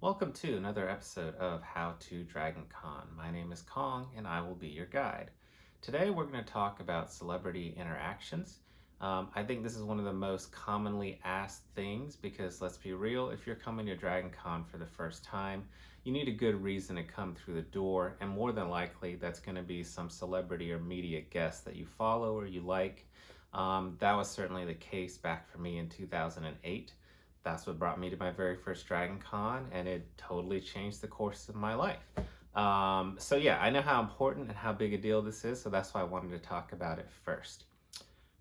Welcome to another episode of How to DragonCon. My name is Kong and I will be your guide. Today we're going to talk about celebrity interactions. I think this is one of the most commonly asked things because let's be real, if you're coming to DragonCon for the first time, you need a good reason to come through the door, and more than likely that's going to be some celebrity or media guest that you follow or you like. That was certainly the case back for me in 2008. That's what brought me to my very first DragonCon, and it totally changed the course of my life. So yeah, I know how important and how big a deal this is, so that's why I wanted to talk about it first.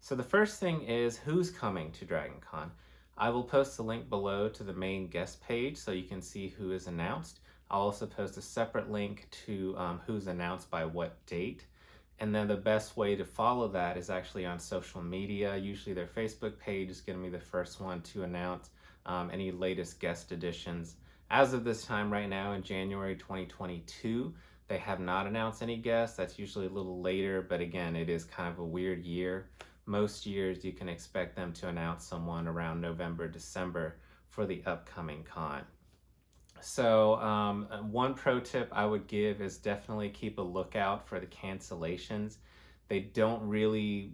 So the first thing is who's coming to DragonCon. I will post a link below to the main guest page so you can see who is announced. I'll also post a separate link to who's announced by what date. And then the best way to follow that is actually on social media. Usually their Facebook page is going to be the first one to announce any latest guest additions. As of this time right now in January 2022, they have not announced any guests. That's usually a little later, but again, it is kind of a weird year. Most years you can expect them to announce someone around November, December for the upcoming con. So one pro tip I would give is definitely keep a lookout for the cancellations. They don't really,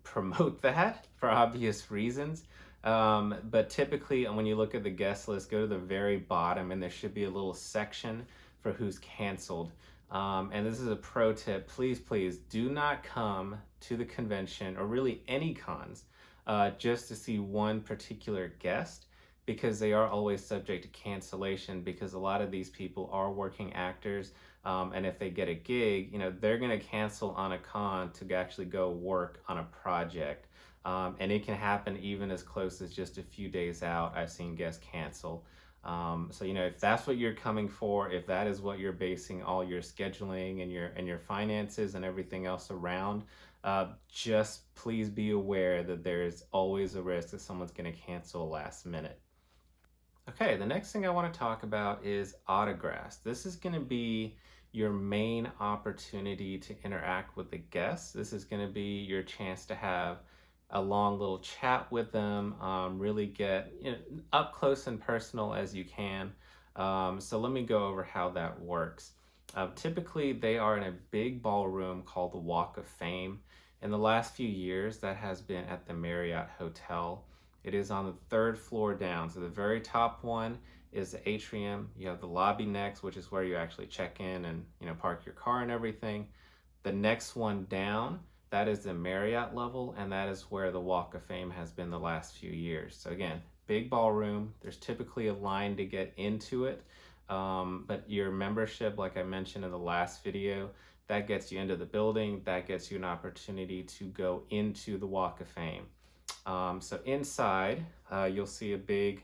promote that for obvious reasons. But typically when you look at the guest list, go to the very bottom and there should be a little section for who's canceled. And this is a pro tip. Please do not come to the convention or really any cons just to see one particular guest, because they are always subject to cancellation, because a lot of these people are working actors. And if they get a gig, they're going to cancel on a con to actually go work on a project. And it can happen even as close as just a few days out. I've seen guests cancel. So, if that's what you're coming for, if that is what you're basing all your scheduling and your finances and everything else around, just please be aware that there's always a risk that someone's going to cancel last minute. Okay, the next thing I want to talk about is autographs. This is going to be your main opportunity to interact with the guests. This is going to be your chance to have a long little chat with them, really get up close and personal as you can. So let me go over how that works. Typically, they are in a big ballroom called the Walk of Fame. In the last few years, that has been at the Marriott Hotel. It is on the third floor down. So the very top one is the atrium. You have the lobby next, which is where you actually check in and park your car and everything. The next one down, that is the Marriott level, and that is where the Walk of Fame has been the last few years. So again, big ballroom. There's typically a line to get into it, but your membership, like I mentioned in the last video, that gets you into the building. That gets you an opportunity to go into the Walk of Fame. So inside, you'll see a big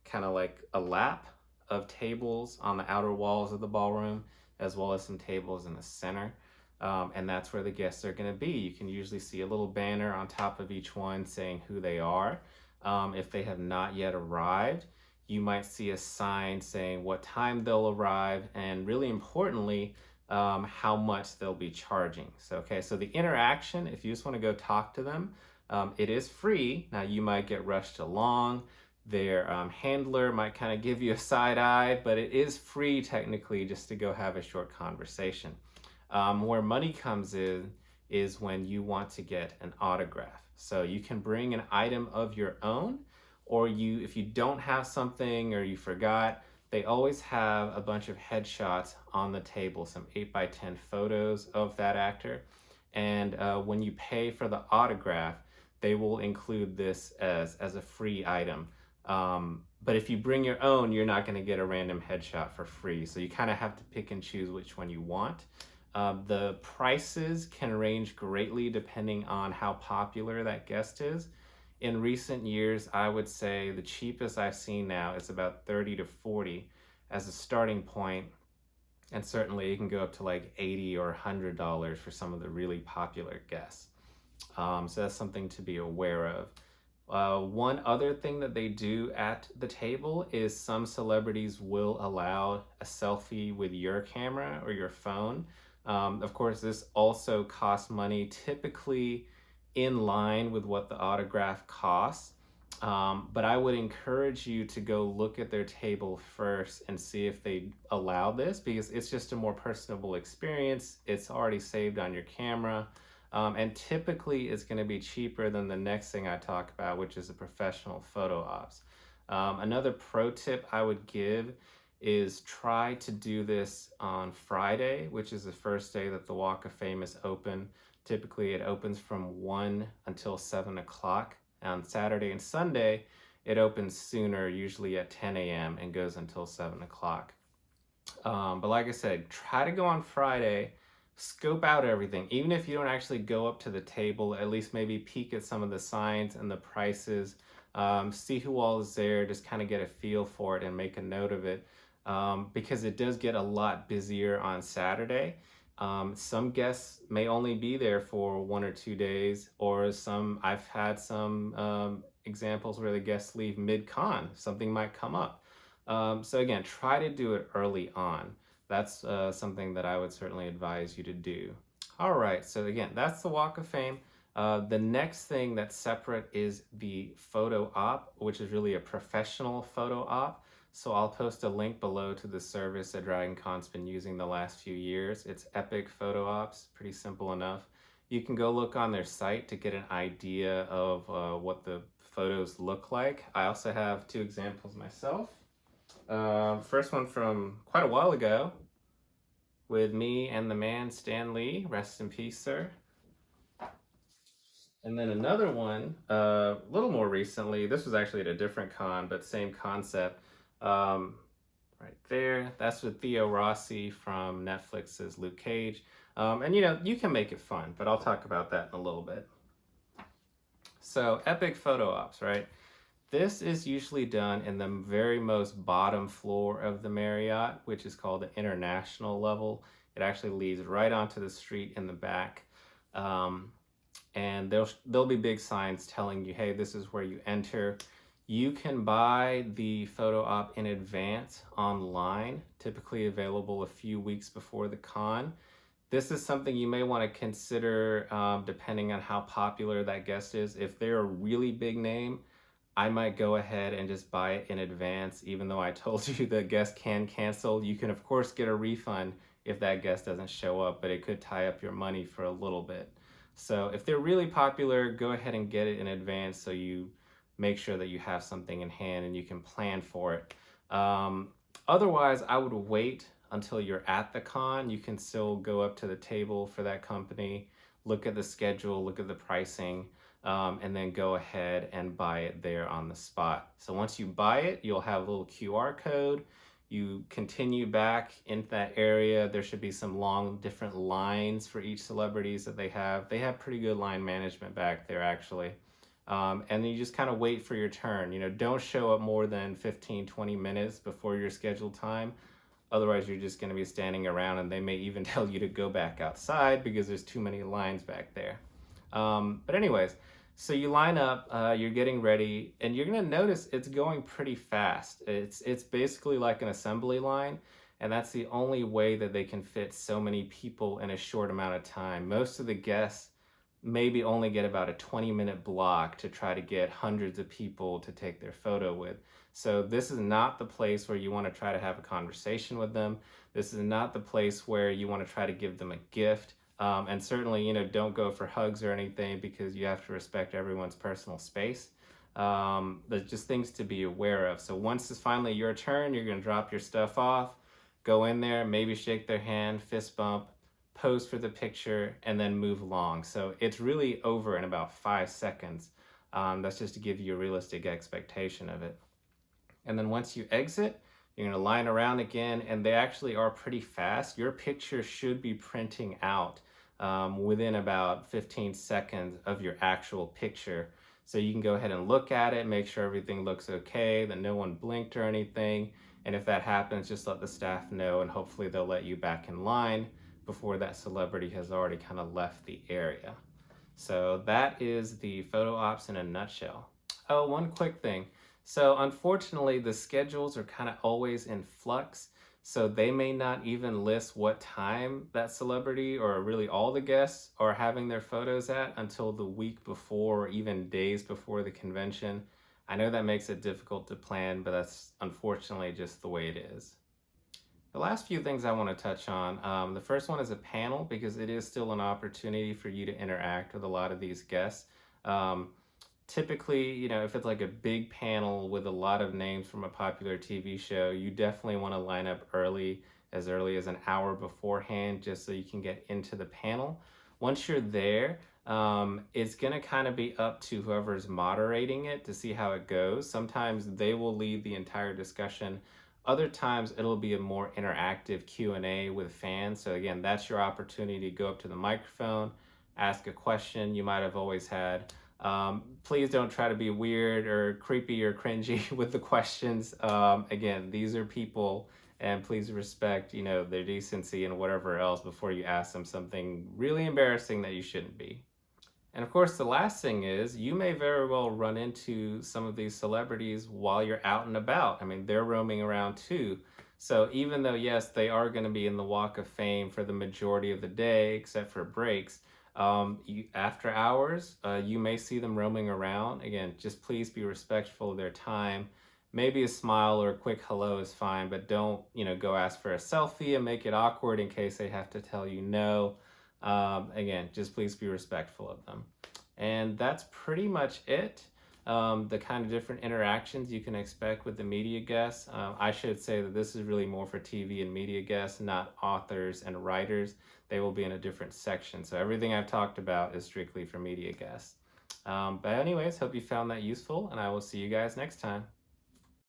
kind of like a lap of tables on the outer walls of the ballroom, as well as some tables in the center. And that's where the guests are going to be. You can usually see a little banner on top of each one saying who they are. If they have not yet arrived, you might see a sign saying what time they'll arrive, and really importantly, how much they'll be charging. So the interaction, if you just want to go talk to them, it is free. Now you might get rushed along. Their handler might kind of give you a side eye, but it is free technically just to go have a short conversation. Where money comes in is when you want to get an autograph. So you can bring an item of your own, or if you don't have something or you forgot, they always have a bunch of headshots on the table, some 8x10 photos of that actor. And when you pay for the autograph, they will include this as a free item. But if you bring your own, you're not going to get a random headshot for free. So you kind of have to pick and choose which one you want. The prices can range greatly depending on how popular that guest is. In recent years, I would say the cheapest I've seen now is about $30 to $40 as a starting point. And certainly it can go up to like $80 or $100 for some of the really popular guests. So that's something to be aware of. One other thing that they do at the table is some celebrities will allow a selfie with your camera or your phone. Of course, this also costs money, typically in line with what the autograph costs. But I would encourage you to go look at their table first and see if they allow this, because it's just a more personable experience. It's already saved on your camera. And typically it's going to be cheaper than the next thing I talk about, which is a professional photo ops. Another pro tip I would give is try to do this on Friday, which is the first day that the Walk of Fame is open. Typically it opens from 1 until 7 o'clock. On Saturday and Sunday, it opens sooner, usually at 10 a.m. and goes until 7 o'clock. But like I said, try to go on Friday, scope out everything. Even if you don't actually go up to the table, at least maybe peek at some of the signs and the prices, see who all is there, just kind of get a feel for it and make a note of it. Because it does get a lot busier on Saturday. Some guests may only be there for 1 or 2 days, or I've had some examples where the guests leave mid-con, something might come up. So again, try to do it early on. That's something that I would certainly advise you to do. All right, so again, that's the Walk of Fame. The next thing that's separate is the photo op, which is really a professional photo op. So I'll post a link below to the service that DragonCon's been using the last few years. It's Epic Photo Ops, pretty simple enough. You can go look on their site to get an idea of what the photos look like. I also have 2 examples myself. First one from quite a while ago with me and the man Stan Lee, rest in peace, sir. And then another one, a little more recently. This was actually at a different con, but same concept. Right there, that's with Theo Rossi from Netflix's Luke Cage. And you can make it fun, but I'll talk about that in a little bit. So Epic Photo Ops, right? This is usually done in the very most bottom floor of the Marriott, which is called the international level. It actually leads right onto the street in the back. And there'll be big signs telling you, hey, this is where you enter. You can buy the photo op in advance online, typically available a few weeks before the con. This is something you may want to consider depending on how popular that guest is. If they're a really big name, I might go ahead and just buy it in advance, even though I told you the guest can cancel. You can, of course, get a refund if that guest doesn't show up, but it could tie up your money for a little bit. So if they're really popular, go ahead and get it in advance so you make sure that you have something in hand and you can plan for it. Otherwise, I would wait until you're at the con. You can still go up to the table for that company, look at the schedule, look at the pricing, and then go ahead and buy it there on the spot. So once you buy it, you'll have a little QR code. You continue back into that area. There should be some long different lines for each celebrities that they have. They have pretty good line management back there, actually. And then you just kind of wait for your turn. Don't show up more than 15, 20 minutes before your scheduled time. Otherwise, you're just going to be standing around, and they may even tell you to go back outside because there's too many lines back there. But anyways, so you line up, you're getting ready, and you're going to notice it's going pretty fast. It's basically like an assembly line, and that's the only way that they can fit so many people in a short amount of time. Most of the guests maybe only get about a 20-minute block to try to get hundreds of people to take their photo with. So this is not the place where you want to try to have a conversation with them. This is not the place where you want to try to give them a gift. And certainly, don't go for hugs or anything because you have to respect everyone's personal space. There's just things to be aware of. So once it's finally your turn, you're going to drop your stuff off, go in there, maybe shake their hand, fist bump, pose for the picture, and then move along. So it's really over in about 5 seconds. That's just to give you a realistic expectation of it. And then once you exit, you're going to line around again, and they actually are pretty fast. Your picture should be printing out within about 15 seconds of your actual picture. So you can go ahead and look at it, make sure everything looks okay, that no one blinked or anything. And if that happens, just let the staff know, and hopefully they'll let you back in line before that celebrity has already kind of left the area. So that is the photo ops in a nutshell. Oh, one quick thing. So unfortunately, the schedules are kind of always in flux. So they may not even list what time that celebrity or really all the guests are having their photos at until the week before or even days before the convention. I know that makes it difficult to plan, but that's unfortunately just the way it is. The last few things I want to touch on, the first one is a panel because it is still an opportunity for you to interact with a lot of these guests. Um, Typically, if it's like a big panel with a lot of names from a popular TV show, you definitely want to line up early as an hour beforehand, just so you can get into the panel. Once you're there, it's going to kind of be up to whoever's moderating it to see how it goes. Sometimes they will lead the entire discussion. Other times it'll be a more interactive Q&A with fans. So again, that's your opportunity to go up to the microphone, ask a question you might have always had. Please don't try to be weird or creepy or cringy with the questions. Again, these are people, and please respect, their decency and whatever else before you ask them something really embarrassing that you shouldn't be. And of course, the last thing is you may very well run into some of these celebrities while you're out and about. I mean, they're roaming around too. So even though, yes, they are going to be in the Walk of Fame for the majority of the day, except for breaks, after hours, you may see them roaming around. Again, just please be respectful of their time. Maybe a smile or a quick hello is fine, but don't, go ask for a selfie and make it awkward in case they have to tell you no. Again, just please be respectful of them. And that's pretty much it. The kind of different interactions you can expect with the media guests. I should say that this is really more for TV and media guests, not authors and writers. They will be in a different section. So everything I've talked about is strictly for media guests. But anyways, hope you found that useful, and I will see you guys next time.